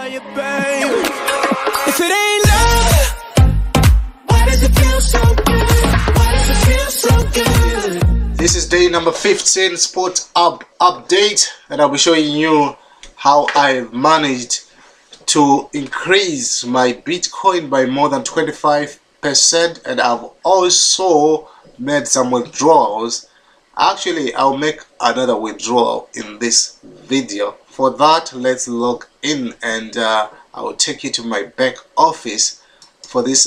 you, babe. If it ain't love, why does it feel so good? Why does it feel so good? This is day number 15 SportArb update, and I'll be showing you how I've managed to increase my Bitcoin by more than 25%, and I've also made some withdrawals. Actually, I'll make another withdrawal in this video. For that, let's log in, and I'll take you to my back office for this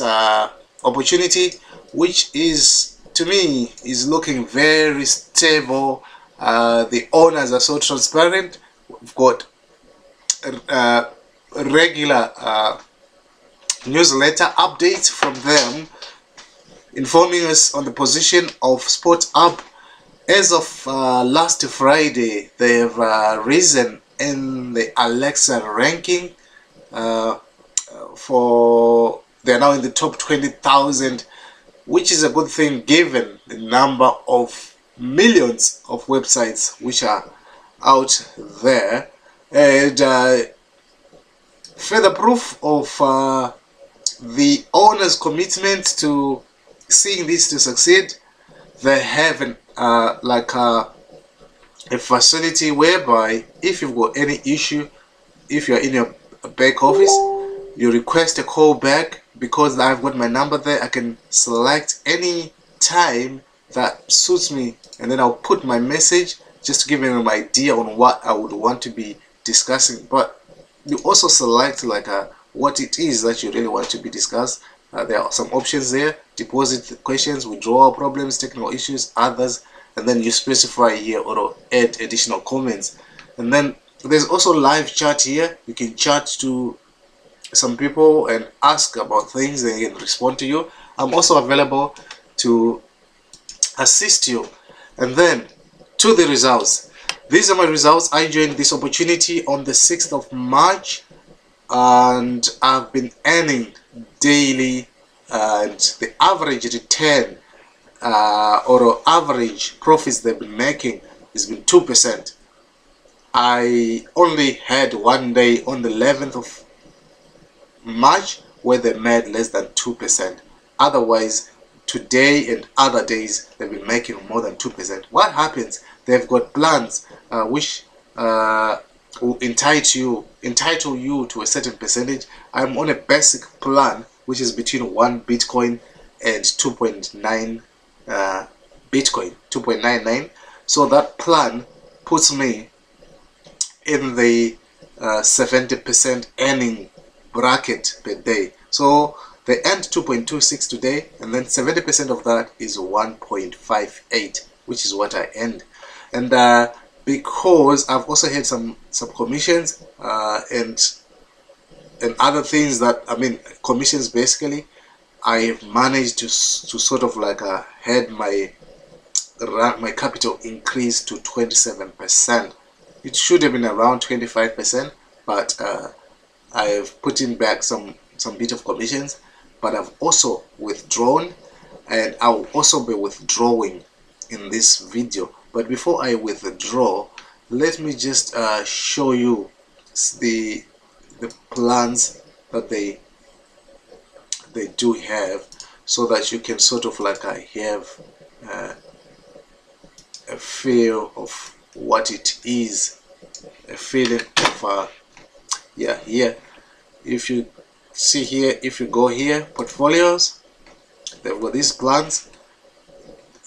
opportunity, which is, to me, is looking very stable. The owners are so transparent. We've got regular newsletter updates from them informing us on the position of SportArb. As of last Friday, they have risen in the Alexa ranking. They're now in the top 20,000, which is a good thing given the number of millions of websites which are out there. And further proof of the owner's commitment to seeing this to succeed, they have an a facility whereby if you've got any issue, if you're in your back office, you request a call back. Because I've got my number there, I can select any time that suits me, and then I'll put my message just to give them an idea on what I would want to be discussing. But you also select what it is that you really want to be discussed. There are some options there: deposit questions, withdrawal problems, technical issues, others, and then you specify here or add additional comments. And then there's also live chat here. You can chat to some people and ask about things, they can respond to you. I'm also available to assist you. And then to the results. These are my results. I joined this opportunity on the 6th of March, and I've been earning daily, and the average return or average profits they've been making has been 2%. I only had one day on the 11th of March where they made less than 2%. Otherwise, today and other days they've been making more than 2%. What happens? They've got plans which will entitle you to a certain percentage. I'm on a basic plan which is between 1 Bitcoin and 2.9 Bitcoin, 2.99. So that plan puts me in the 70% earning bracket per day. So they earned 2.26 today, and then 70% of that is 1.58, which is what I earned. And because I've also had some commissions and other things that, I mean, commissions basically, I've managed to sort of had my capital increase to 27%. It should have been around 25%, but I've put in back some bit of commissions, but I've also withdrawn, and I'll also be withdrawing in this video. But before I withdraw, let me just show you the plans that they do have, so that you can sort of have a feel of what it is, a feeling of yeah, here if you see here, if you go here, portfolios, they've got these plans.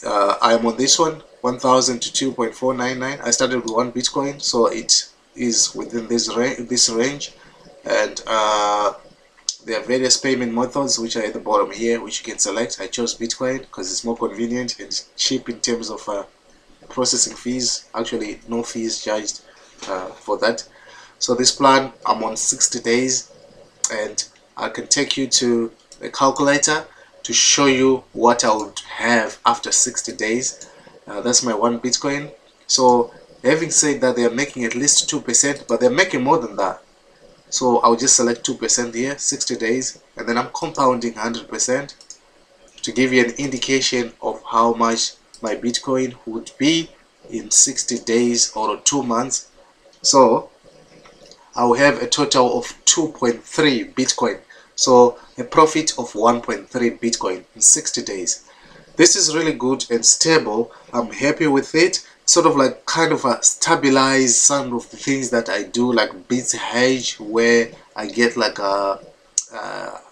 I'm on this one, 1,000 to 2.499. I started with 1 Bitcoin, so it is within this range, and there are various payment methods which are at the bottom here, which you can select. I chose Bitcoin because it's more convenient and cheap in terms of processing fees. Actually, no fees charged for that. So this plan, I'm on 60 days, and I can take you to a calculator to show you what I would have after 60 days. That's my 1 Bitcoin. So having said that, they are making at least 2%, but they're making more than that. So I'll just select 2% here, 60 days, and then I'm compounding 100% to give you an indication of how much my Bitcoin would be in 60 days or 2 months. So I will have a total of 2.3 Bitcoin. So a profit of 1.3 Bitcoin in 60 days. This is really good and stable. I'm happy with it. Sort of like kind of a stabilize some of the things that I do, like bits hedge, where I get like a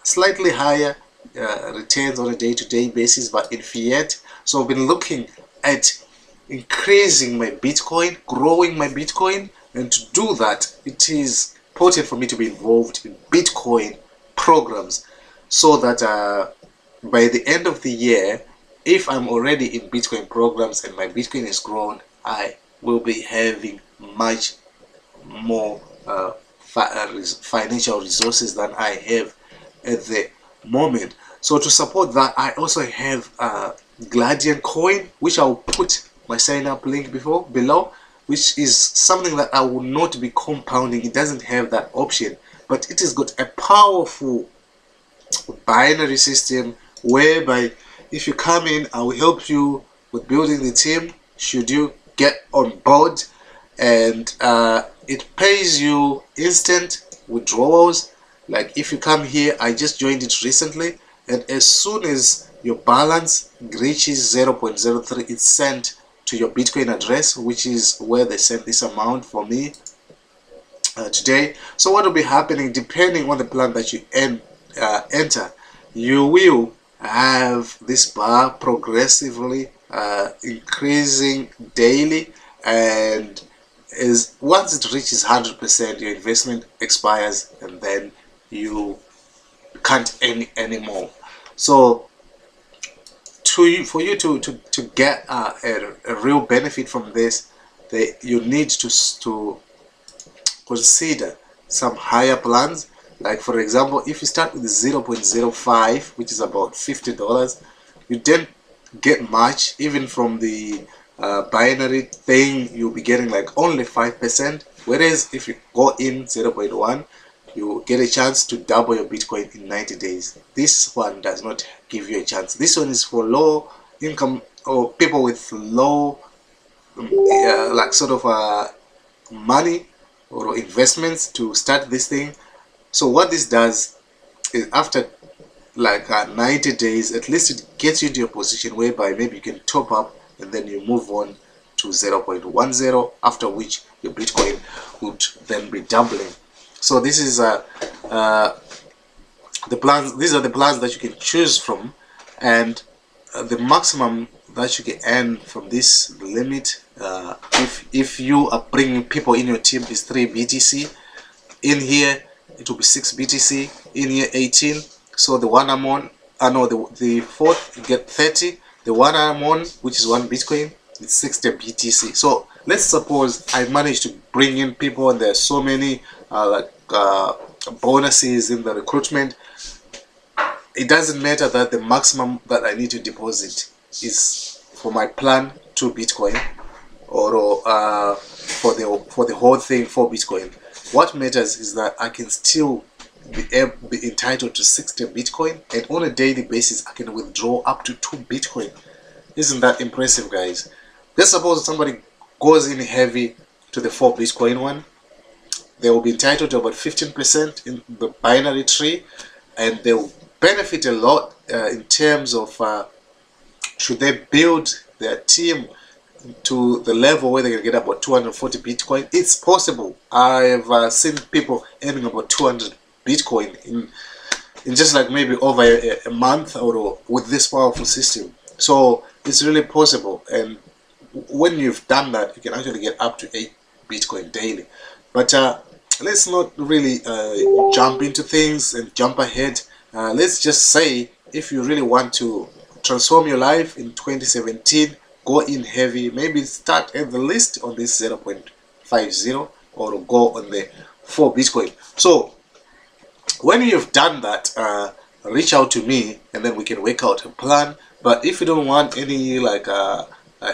slightly higher returns on a day-to-day basis, but in fiat. So I've been looking at increasing my Bitcoin, growing my Bitcoin, and to do that, it is important for me to be involved in Bitcoin programs, so that by the end of the year, if I'm already in Bitcoin programs and my Bitcoin is grown, I will be having much more financial resources than I have at the moment. So to support that, I also have Gladian coin, which I'll put my sign up link below, which is something that I will not be compounding. It doesn't have that option, but it has got a powerful binary system whereby if you come in, I will help you with building the team should you get on board, and it pays you instant withdrawals. Like if you come here, I just joined it recently, and as soon as your balance reaches 0.03, it's sent to your Bitcoin address, which is where they sent this amount for me today. So what will be happening, depending on the plan that you enter, you will have this bar progressively increasing daily, and once it reaches 100%, your investment expires and then you can't earn anymore. So for you to get a real benefit from this, you need to consider some higher plans. Like for example, if you start with 0.05, which is about $50, you don't get much. Even from the binary thing, you'll be getting like only 5%. Whereas if you go in 0.1, you get a chance to double your Bitcoin in 90 days. This one does not give you a chance. This one is for low income or people with low like sort of money or investments to start this thing. So what this does is after like 90 days, at least it gets you into a position whereby maybe you can top up and then you move on to 0.10, after which your Bitcoin would then be doubling. So this is the plans. These are the plans that you can choose from, and the maximum that you can earn from this limit, if you are bringing people in your team, is 3 BTC. In here it will be 6 BTC. In here 18. So the one I'm on, the fourth you get 30. The one I'm on, which is 1 Bitcoin, it's 60 BTC. So let's suppose I managed to bring in people and there are so many bonuses in the recruitment. It doesn't matter that the maximum that I need to deposit is for my plan 2 Bitcoin, or for the whole thing 4 Bitcoin. What matters is that I can still be entitled to 60 Bitcoin, and on a daily basis I can withdraw up to 2 Bitcoin. Isn't that impressive, guys? Let's suppose somebody goes in heavy to the 4 Bitcoin one. They will be entitled to about 15% in the binary tree, and they will benefit a lot in terms of should they build their team to the level where they can get about 240 Bitcoin. It's possible. I've seen people earning about 200 Bitcoin in just like maybe over a month or with this powerful system. So it's really possible, and when you've done that, you can actually get up to 8 Bitcoin daily. But let's not really jump into things and jump ahead. Let's just say if you really want to transform your life in 2017, go in heavy. Maybe start at the least on this 0.50 or go on the 4 Bitcoin. So when you've done that, reach out to me and then we can work out a plan. But if you don't want any like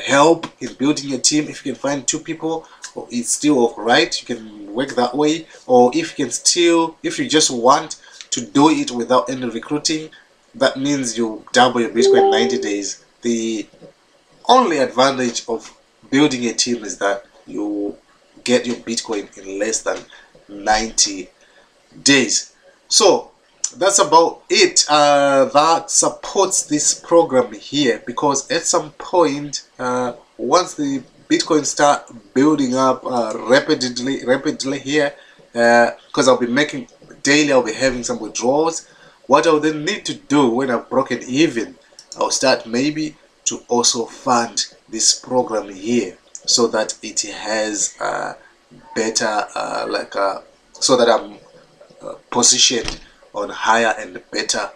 help in building a team, if you can find 2 people, it's still alright, you can work that way. Or if you just want to do it without any recruiting, that means you double your Bitcoin in 90 days. The only advantage of building a team is that you get your Bitcoin in less than 90 days. So that's about it. That supports this program here, because at some point, once the Bitcoin start building up rapidly here, because I'll be making daily, I'll be having some withdrawals. What I'll then need to do when I've broken even, I'll start maybe to also fund this program here, so that it has better so that I'm positioned on higher and better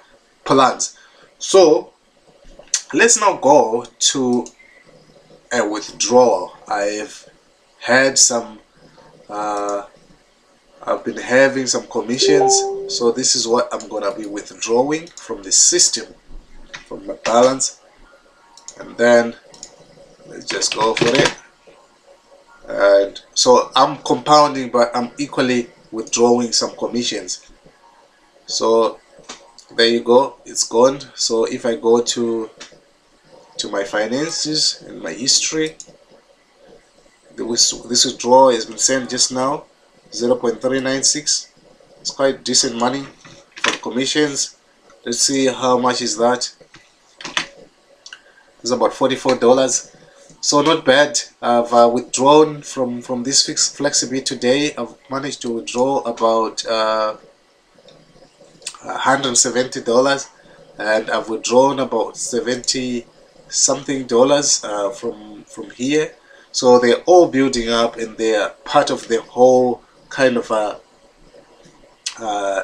plans. So let's now go to a withdrawal. I've had some I've been having some commissions, so this is what I'm gonna be withdrawing from the system, from my balance, and then let's just go for it. And so I'm compounding, but I'm equally withdrawing some commissions. So there you go, it's gone. So if I go to my finances and my history, this withdrawal has been sent just now, 0.396. It's quite decent money for commissions. Let's see how much is that. It's about $44. So not bad. I've withdrawn from this FlexiBit today. I've managed to withdraw about $170, and I've withdrawn about 70 something dollars from here. So they're all building up, and they're part of the whole kind of a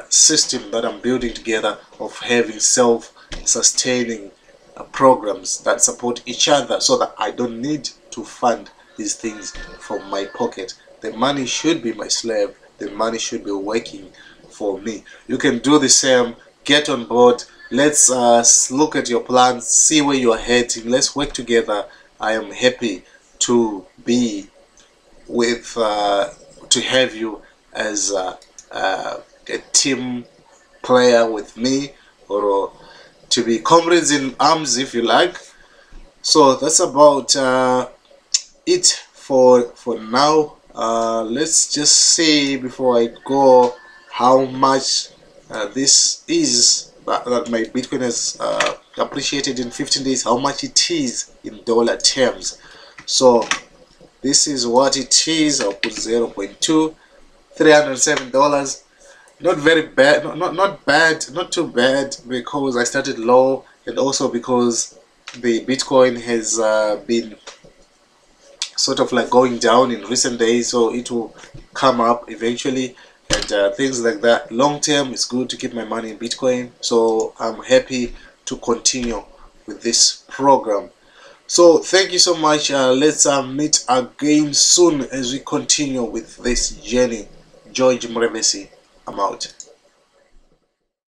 system that I'm building together, of having self-sustaining programs that support each other, so that I don't need to fund these things from my pocket. The money should be my slave. The money should be working for me. You can do the same. Get on board. Let's look at your plans, see where you are heading. Let's work together. I am happy to be with to have you as a team player with me, or to be comrades in arms, if you like. So that's about it for now. Let's just see, before I go, how much this is that my Bitcoin has appreciated in 15 days, how much it is in dollar terms. So this is what it is. I'll put 0.2, $307. Not very bad, not bad, not too bad, because I started low, and also because the Bitcoin has been sort of like going down in recent days, so it will come up eventually, and things like that. Long term, it's good to keep my money in Bitcoin, so I'm happy to continue with this program. So thank you so much. Let's meet again soon as we continue with this journey. George.murevesi, I'm out.